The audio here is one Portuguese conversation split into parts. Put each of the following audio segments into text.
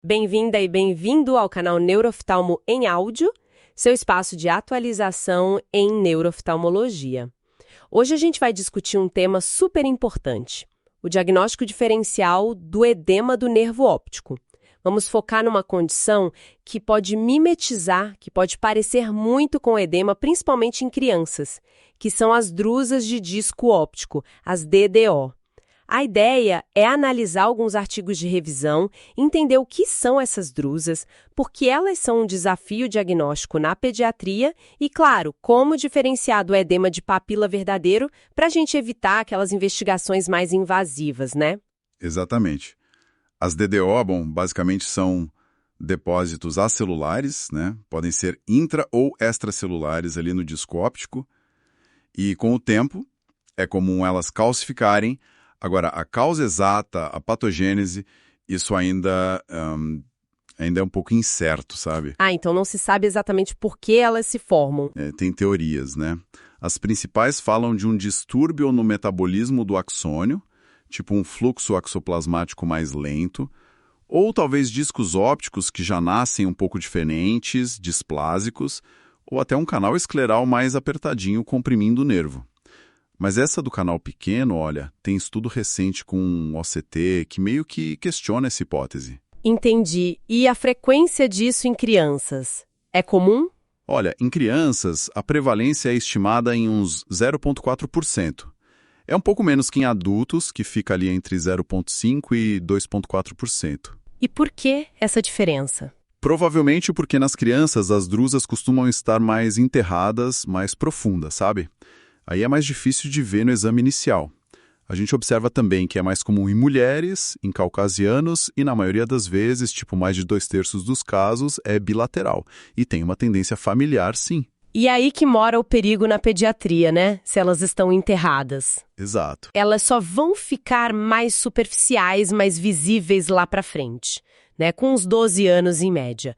Bem-vinda e bem-vindo ao canal Neurooftalmo em áudio, seu espaço de atualização em neurooftalmologia. Hoje a gente vai discutir um tema super importante, o diagnóstico diferencial do edema do nervo óptico. Vamos focar numa condição que pode mimetizar, que pode parecer muito com o edema, principalmente em crianças, que são as drusas de disco óptico, as DDO. A ideia é analisar alguns artigos de revisão, entender o que são essas drusas, por que elas são um desafio diagnóstico na pediatria e, claro, como diferenciar do edema de papila verdadeiro para a gente evitar aquelas investigações mais invasivas, né? Exatamente. As DDO, basicamente são depósitos acelulares, né? Podem ser intra- ou extracelulares ali no disco óptico, e com o tempo é comum elas calcificarem. Agora, a causa exata, a patogênese, isso ainda é um pouco incerto, sabe? Então não se sabe exatamente por que elas se formam. Tem teorias, né? As principais falam de um distúrbio no metabolismo do axônio, tipo um fluxo axoplasmático mais lento, ou talvez discos ópticos que já nascem um pouco diferentes, displásicos, ou até um canal escleral mais apertadinho comprimindo o nervo. Mas essa do canal pequeno, olha, tem estudo recente com um OCT que meio que questiona essa hipótese. Entendi. E a frequência disso em crianças? É comum? Olha, em crianças, a prevalência é estimada em uns 0,4%. É um pouco menos que em adultos, que fica ali entre 0,5% e 2,4%. E por que essa diferença? Provavelmente porque nas crianças as drusas costumam estar mais enterradas, mais profundas, sabe? Aí é mais difícil de ver no exame inicial. A gente observa também que é mais comum em mulheres, em caucasianos e, na maioria das vezes, mais de 2/3 dos casos, é bilateral. E tem uma tendência familiar, sim. E aí que mora o perigo na pediatria, né? Se elas estão enterradas. Exato. Elas só vão ficar mais superficiais, mais visíveis lá pra frente, né? Com uns 12 anos em média.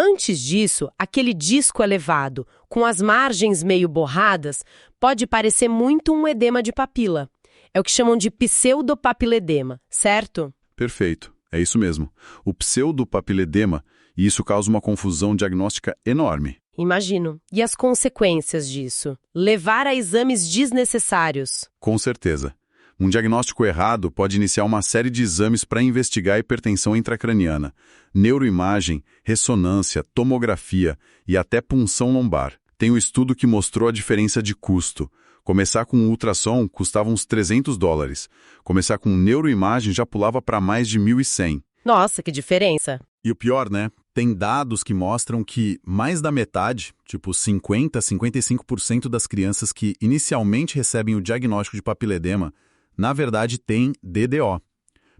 Antes disso, aquele disco elevado, com as margens meio borradas, pode parecer muito um edema de papila. É o que chamam de pseudopapiledema, certo? Perfeito, é isso mesmo. O pseudopapiledema, e isso causa uma confusão diagnóstica enorme. Imagino. E as consequências disso? Levar a exames desnecessários. Com certeza. Um diagnóstico errado pode iniciar uma série de exames para investigar a hipertensão intracraniana, neuroimagem, ressonância, tomografia e até punção lombar. Tem um estudo que mostrou a diferença de custo. Começar com um ultrassom custava uns $300. Começar com neuroimagem já pulava para mais de 1.100. Nossa, que diferença! E o pior, né? Tem dados que mostram que mais da metade, 50, 55% das crianças que inicialmente recebem o diagnóstico de papiledema, na verdade tem DDO.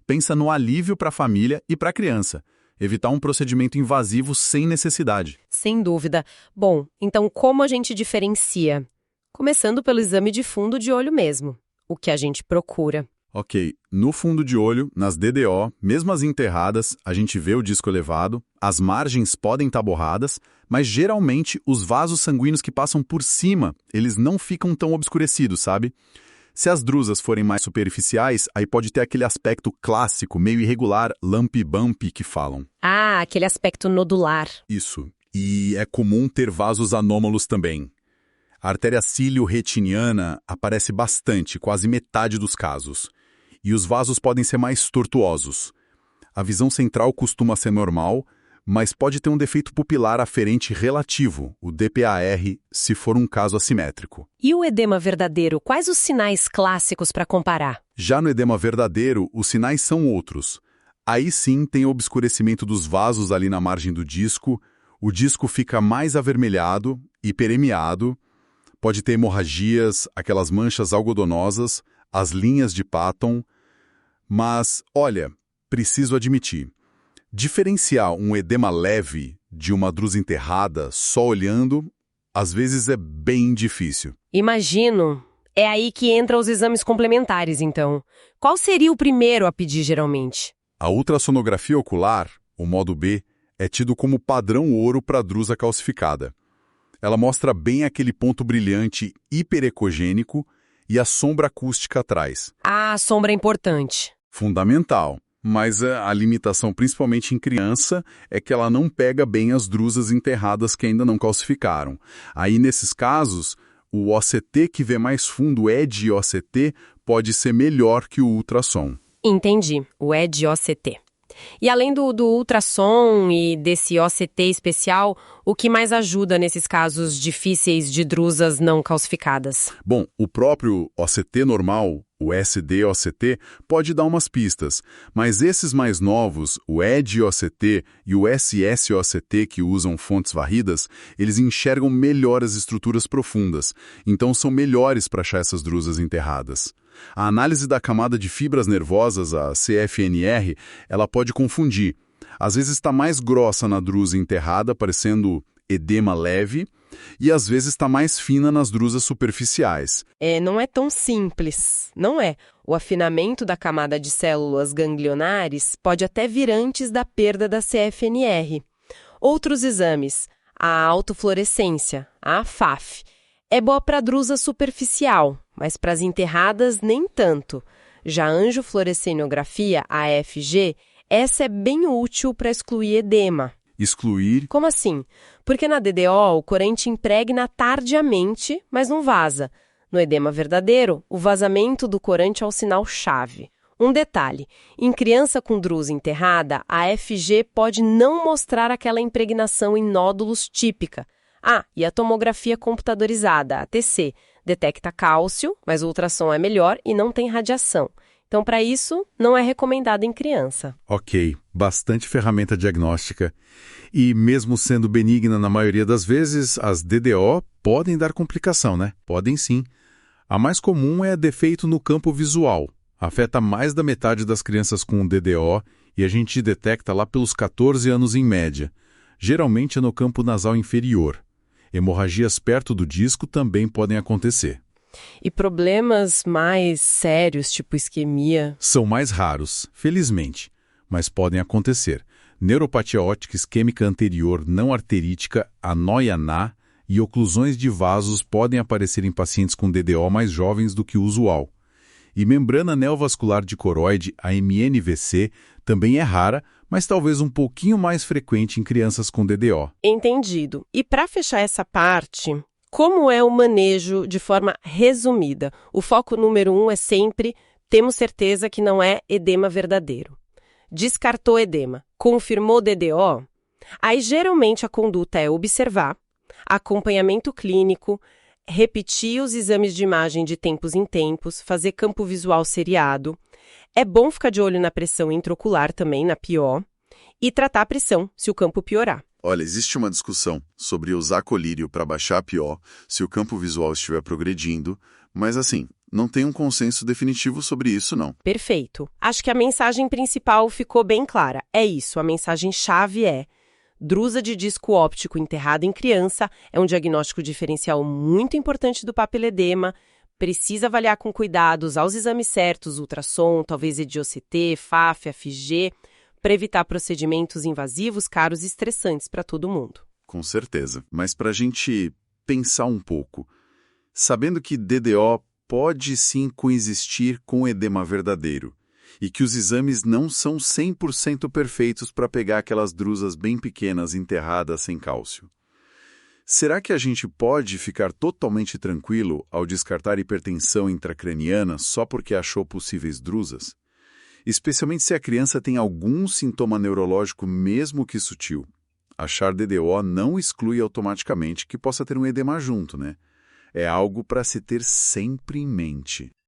Pensa no alívio para a família e para a criança. Evitar um procedimento invasivo sem necessidade. Sem dúvida. Bom, então como a gente diferencia? Começando pelo exame de fundo de olho mesmo, o que a gente procura. Ok, no fundo de olho, nas DDO, mesmo as enterradas, a gente vê o disco elevado, as margens podem estar borradas, mas geralmente os vasos sanguíneos que passam por cima, eles não ficam tão obscurecidos, sabe? Se as drusas forem mais superficiais, aí pode ter aquele aspecto clássico, meio irregular, lumpy-bumpy que falam. Aquele aspecto nodular. Isso. E é comum ter vasos anômalos também. A artéria cílio-retiniana aparece bastante, quase metade dos casos. E os vasos podem ser mais tortuosos. A visão central costuma ser normal, mas pode ter um defeito pupilar aferente relativo, o DPAR, se for um caso assimétrico. E o edema verdadeiro, quais os sinais clássicos para comparar? Já no edema verdadeiro, os sinais são outros. Aí sim tem o obscurecimento dos vasos ali na margem do disco, o disco fica mais avermelhado, hiperemiado, pode ter hemorragias, aquelas manchas algodonosas, as linhas de Patton. Mas, olha, preciso admitir, diferenciar um edema leve de uma drusa enterrada só olhando, às vezes é bem difícil. Imagino. É aí que entram os exames complementares, então. Qual seria o primeiro a pedir, geralmente? A ultrassonografia ocular, o modo B, é tido como padrão ouro para a drusa calcificada. Ela mostra bem aquele ponto brilhante hiperecogênico e a sombra acústica atrás. A sombra é importante. Fundamental. Mas a limitação, principalmente em criança, é que ela não pega bem as drusas enterradas que ainda não calcificaram. Aí, nesses casos, o OCT que vê mais fundo, o ED-OCT, pode ser melhor que o ultrassom. Entendi, o ED-OCT. E além do ultrassom e desse OCT especial, o que mais ajuda nesses casos difíceis de drusas não calcificadas? Bom, o próprio OCT normal, o SD-OCT, pode dar umas pistas, mas esses mais novos, o ED-OCT e o SS-OCT, que usam fontes varridas, eles enxergam melhor as estruturas profundas, então são melhores para achar essas drusas enterradas. A análise da camada de fibras nervosas, a CFNR, ela pode confundir. Às vezes está mais grossa na drusa enterrada, parecendo edema leve, e às vezes está mais fina nas drusas superficiais. Não é tão simples, não é? O afinamento da camada de células ganglionares pode até vir antes da perda da CFNR. Outros exames, a autofluorescência, a FAF, é boa para a drusa superficial, mas para as enterradas nem tanto. Já a angiofluorescenografia, a AFG, essa é bem útil para excluir edema. Excluir? Como assim? Porque na DDO o corante impregna tardiamente, mas não vaza. No edema verdadeiro, o vazamento do corante é o sinal-chave. Um detalhe, em criança com drusa enterrada, a AFG pode não mostrar aquela impregnação em nódulos típica. E a tomografia computadorizada, a TC, detecta cálcio, mas o ultrassom é melhor e não tem radiação. Então, para isso, não é recomendado em criança. Ok, bastante ferramenta diagnóstica. E mesmo sendo benigna na maioria das vezes, as DDO podem dar complicação, né? Podem sim. A mais comum é defeito no campo visual. Afeta mais da metade das crianças com DDO e a gente detecta lá pelos 14 anos em média. Geralmente é no campo nasal inferior. Hemorragias perto do disco também podem acontecer. E problemas mais sérios, tipo isquemia? São mais raros, felizmente, mas podem acontecer. Neuropatia óptica isquêmica anterior não arterítica, anóia NA e oclusões de vasos podem aparecer em pacientes com DDO mais jovens do que o usual. E membrana neovascular dicoroide, a MNVC, também é rara, mas talvez um pouquinho mais frequente em crianças com DDO. Entendido. E para fechar essa parte, como é o manejo de forma resumida? O foco número 1 é sempre, temos certeza que não é edema verdadeiro. Descartou edema, confirmou DDO? Aí geralmente a conduta é observar, acompanhamento clínico, repetir os exames de imagem de tempos em tempos, fazer campo visual seriado. É bom ficar de olho na pressão intraocular também, na PO, e tratar a pressão se o campo piorar. Olha, existe uma discussão sobre usar colírio para baixar a PO se o campo visual estiver progredindo, mas assim, não tem um consenso definitivo sobre isso, não. Perfeito. Acho que a mensagem principal ficou bem clara. É isso, a mensagem-chave é: drusa de disco óptico enterrada em criança é um diagnóstico diferencial muito importante do papiledema, precisa avaliar com cuidado, usar os exames certos, ultrassom, talvez ED-OCT, FAF, FG, para evitar procedimentos invasivos, caros e estressantes para todo mundo. Com certeza. Mas para a gente pensar um pouco, sabendo que DDO pode sim coexistir com edema verdadeiro e que os exames não são 100% perfeitos para pegar aquelas drusas bem pequenas enterradas sem cálcio. Será que a gente pode ficar totalmente tranquilo ao descartar hipertensão intracraniana só porque achou possíveis drusas? Especialmente se a criança tem algum sintoma neurológico, mesmo que sutil. Achar DDO não exclui automaticamente que possa ter um edema junto, né? É algo para se ter sempre em mente.